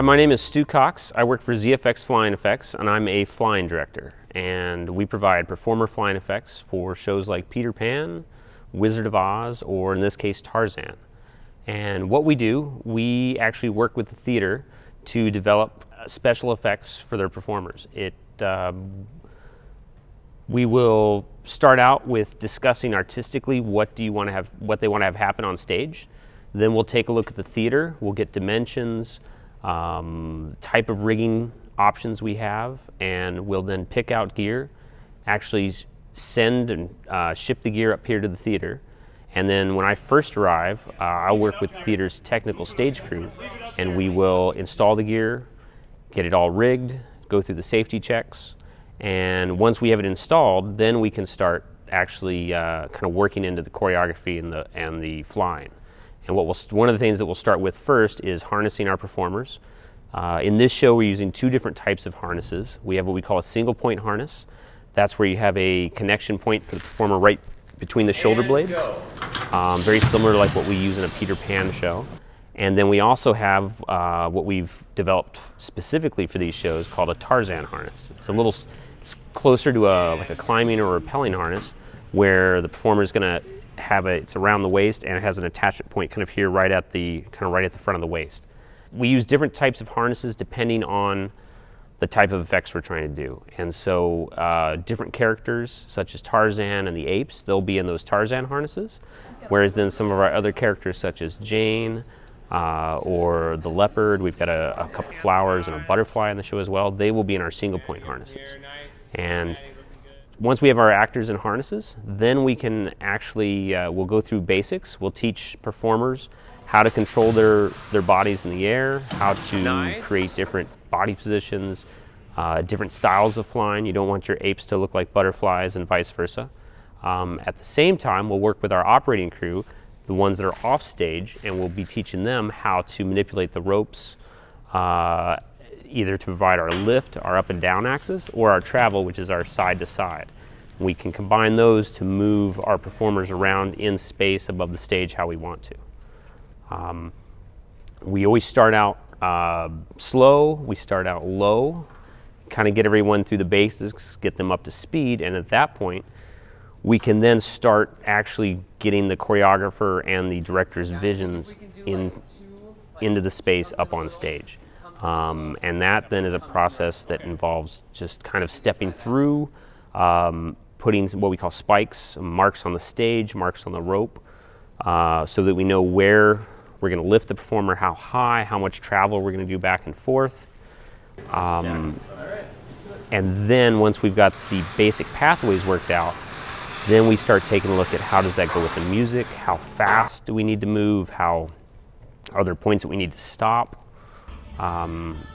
Hi, my name is Stu Cox. I work for ZFX Flying Effects, and I'm a flying director. And we provide performer flying effects for shows like Peter Pan, Wizard of Oz, or in this case, Tarzan. And what we do, we actually work with the theater to develop special effects for their performers. We will start out with discussing artistically what they want to have happen on stage. Then we'll take a look at the theater. We'll get dimensions, type of rigging options we have, and we'll then pick out gear, actually send and ship the gear up here to the theater. And then when I first arrive, I'll work with the theater's technical stage crew, and we will install the gear, get it all rigged, go through the safety checks, and once we have it installed, then we can start actually kind of working into the choreography and the flying. And one of the things that we'll start with first is harnessing our performers. In this show, we're using two different types of harnesses. We have what we call a single point harness. That's where you have a connection point for the performer right between the shoulder blades. Very similar to like what we use in a Peter Pan show. And then we also have what we've developed specifically for these shows called a Tarzan harness. It's closer to like a climbing or rappelling harness, where the performer is going to have it's around the waist, and it has an attachment point kind of here right at the front of the waist. We use different types of harnesses depending on the type of effects we're trying to do. And so different characters such as Tarzan and the apes, they'll be in those Tarzan harnesses, whereas then some of our other characters such as Jane or the leopard, we've got a couple flowers and a butterfly in the show as well, they will be in our single point harnesses. And once we have our actors in harnesses, then we can actually, we'll go through basics. We'll teach performers how to control their bodies in the air, how to create different body positions, different styles of flying. You don't want your apes to look like butterflies and vice versa. At the same time, we'll work with our operating crew, the ones that are off stage, and we'll be teaching them how to manipulate the ropes, either to provide our lift, our up and down axis, or our travel, which is our side to side. We can combine those to move our performers around in space above the stage how we want to. We always start out slow, we start out low, kind of get everyone through the basics, get them up to speed, and at that point, we can then start actually getting the choreographer and the director's visions into the space up on stage. And that then is a process that involves just kind of stepping through, putting what we call spikes, marks on the stage, marks on the rope, so that we know where we're going to lift the performer, how high, how much travel we're going to do back and forth. And then once we've got the basic pathways worked out, then we start taking a look at how does that go with the music, how fast do we need to move, are there points that we need to stop.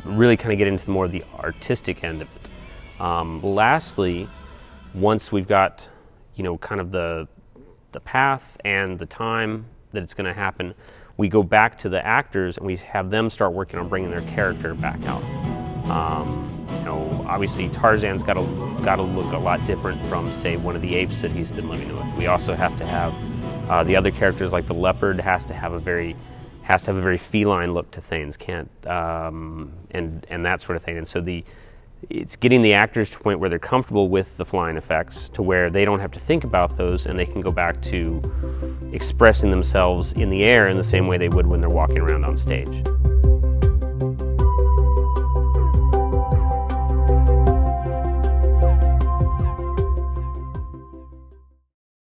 Really kind of get into more of the artistic end of it. Lastly, once we've got, kind of the path and the time that it's going to happen, we go back to the actors and we have them start working on bringing their character back out. Obviously Tarzan's got to look a lot different from, say, one of the apes that he's been living with. We also have to have the other characters, like the leopard, has to have a very feline look to things, and that sort of thing. And so it's getting the actors to a point where they're comfortable with the flying effects, to where they don't have to think about those, and they can go back to expressing themselves in the air in the same way they would when they're walking around on stage.